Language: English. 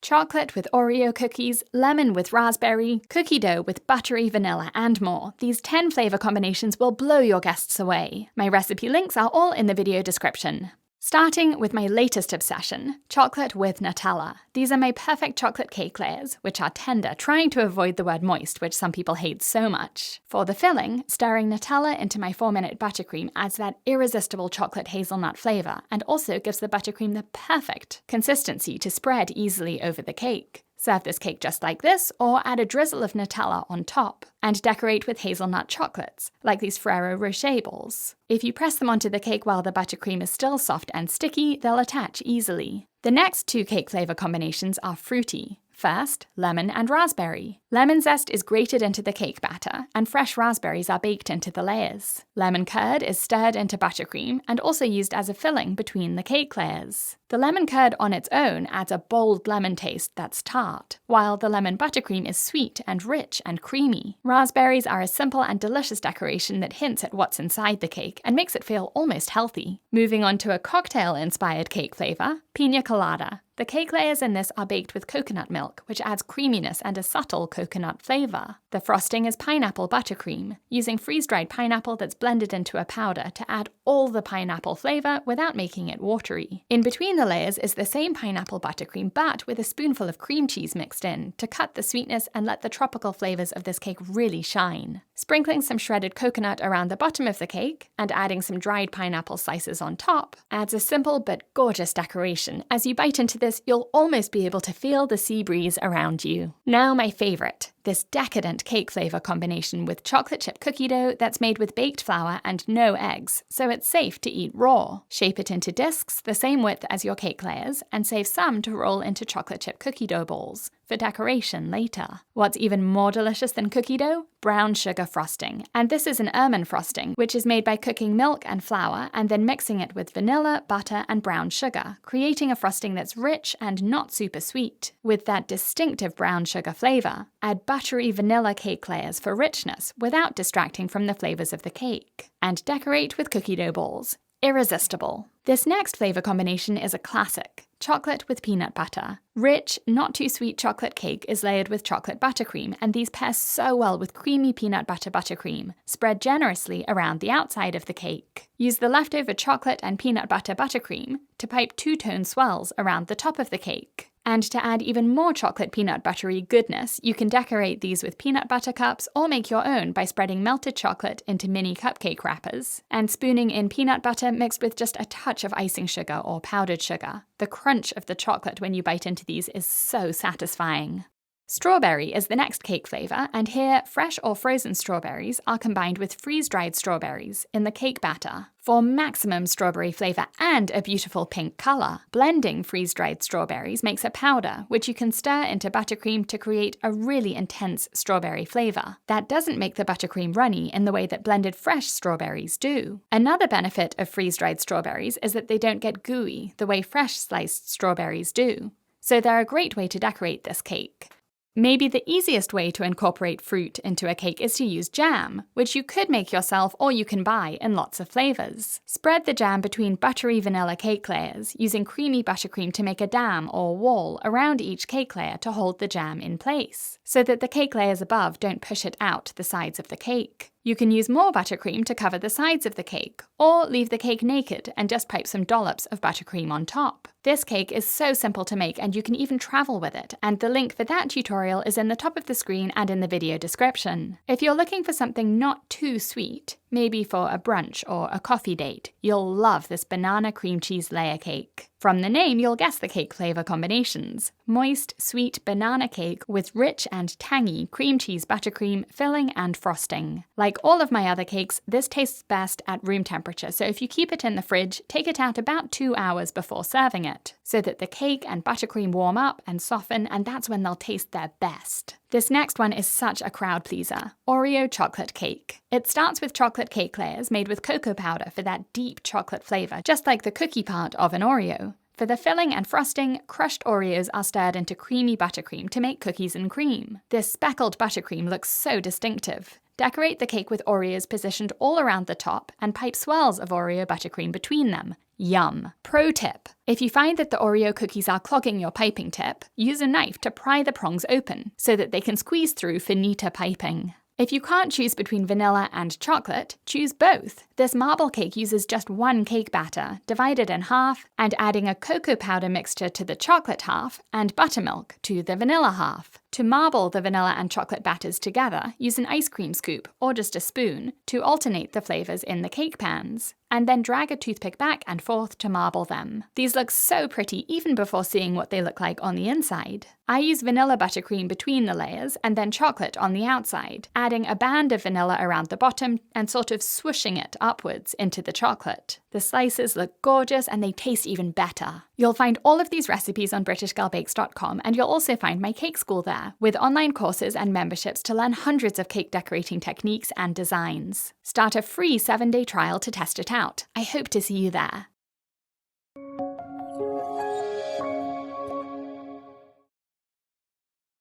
Chocolate with Oreo cookies, lemon with raspberry, cookie dough with buttery vanilla, and more. These 10 flavor combinations will blow your guests away. My recipe links are all in the video description. Starting with my latest obsession, chocolate with Nutella. These are my perfect chocolate cake layers, which are tender, trying to avoid the word moist, which some people hate so much. For the filling, stirring Nutella into my 4-minute buttercream adds that irresistible chocolate hazelnut flavor, and also gives the buttercream the perfect consistency to spread easily over the cake. Serve this cake just like this, or add a drizzle of Nutella on top, and decorate with hazelnut chocolates, like these Ferrero Rocher balls. If you press them onto the cake while the buttercream is still soft and sticky, they'll attach easily. The next 2 cake flavor combinations are fruity. First, lemon and raspberry. Lemon zest is grated into the cake batter, and fresh raspberries are baked into the layers. Lemon curd is stirred into buttercream and also used as a filling between the cake layers. The lemon curd on its own adds a bold lemon taste that's tart, while the lemon buttercream is sweet and rich and creamy. Raspberries are a simple and delicious decoration that hints at what's inside the cake and makes it feel almost healthy. Moving on to a cocktail-inspired cake flavor, Pina Colada. The cake layers in this are baked with coconut milk, which adds creaminess and a subtle coconut flavor. The frosting is pineapple buttercream, using freeze-dried pineapple that's blended into a powder to add all the pineapple flavor without making it watery. In between the layers is the same pineapple buttercream, but with a spoonful of cream cheese mixed in to cut the sweetness and let the tropical flavors of this cake really shine. Sprinkling some shredded coconut around the bottom of the cake and adding some dried pineapple slices on top adds a simple but gorgeous decoration. As you bite into this, you'll almost be able to feel the sea breeze around you. Now my favorite, this decadent cake flavor combination with chocolate chip cookie dough that's made with baked flour and no eggs, so it's safe to eat raw. Shape it into discs the same width as your cake layers and save some to roll into chocolate chip cookie dough balls for decoration later. What's even more delicious than cookie dough? Brown sugar frosting. And this is an ermine frosting, which is made by cooking milk and flour and then mixing it with vanilla, butter, and brown sugar, creating a frosting that's rich and not super sweet. With that distinctive brown sugar flavor, add buttery vanilla cake layers for richness without distracting from the flavors of the cake. And decorate with cookie dough balls. Irresistible. This next flavor combination is a classic. Chocolate with peanut butter. Rich, not too sweet chocolate cake is layered with chocolate buttercream, and these pair so well with creamy peanut butter buttercream, spread generously around the outside of the cake. Use the leftover chocolate and peanut butter buttercream to pipe 2-tone swirls around the top of the cake. And to add even more chocolate peanut buttery goodness, you can decorate these with peanut butter cups or make your own by spreading melted chocolate into mini cupcake wrappers and spooning in peanut butter mixed with just a touch of icing sugar or powdered sugar. The crunch of the chocolate when you bite into these is so satisfying. Strawberry is the next cake flavor, and here fresh or frozen strawberries are combined with freeze-dried strawberries in the cake batter for maximum strawberry flavor and a beautiful pink color. Blending freeze-dried strawberries makes a powder, which you can stir into buttercream to create a really intense strawberry flavor. That doesn't make the buttercream runny in the way that blended fresh strawberries do. Another benefit of freeze-dried strawberries is that they don't get gooey the way fresh sliced strawberries do. So they're a great way to decorate this cake. Maybe the easiest way to incorporate fruit into a cake is to use jam, which you could make yourself or you can buy in lots of flavors. Spread the jam between buttery vanilla cake layers, using creamy buttercream to make a dam or wall around each cake layer to hold the jam in place, so that the cake layers above don't push it out the sides of the cake. You can use more buttercream to cover the sides of the cake, or leave the cake naked and just pipe some dollops of buttercream on top. This cake is so simple to make, and you can even travel with it, and the link for that tutorial is in the top of the screen and in the video description. If you're looking for something not too sweet, maybe for a brunch or a coffee date, you'll love this banana cream cheese layer cake. From the name, you'll guess the cake flavor combinations. Moist, sweet banana cake with rich and tangy cream cheese buttercream, filling, and frosting. Like all of my other cakes, this tastes best at room temperature, so if you keep it in the fridge, take it out about 2 hours before serving it, so that the cake and buttercream warm up and soften, and that's when they'll taste their best. This next one is such a crowd pleaser. Oreo chocolate cake. It starts with chocolate cake layers made with cocoa powder for that deep chocolate flavor, just like the cookie part of an Oreo. For the filling and frosting, crushed Oreos are stirred into creamy buttercream to make cookies and cream. This speckled buttercream looks so distinctive. Decorate the cake with Oreos positioned all around the top and pipe swirls of Oreo buttercream between them. Yum! Pro tip: if you find that the Oreo cookies are clogging your piping tip, use a knife to pry the prongs open so that they can squeeze through for neater piping. If you can't choose between vanilla and chocolate, choose both. This marble cake uses just one cake batter, divided in half, and adding a cocoa powder mixture to the chocolate half and buttermilk to the vanilla half. To marble the vanilla and chocolate batters together, use an ice cream scoop, or just a spoon, to alternate the flavors in the cake pans, and then drag a toothpick back and forth to marble them. These look so pretty even before seeing what they look like on the inside. I use vanilla buttercream between the layers and then chocolate on the outside, adding a band of vanilla around the bottom and sort of swooshing it upwards into the chocolate. The slices look gorgeous and they taste even better. You'll find all of these recipes on BritishGirlBakes.com, and you'll also find my cake school there, with online courses and memberships to learn hundreds of cake decorating techniques and designs. Start a free 7-day trial to test it out. I hope to see you there.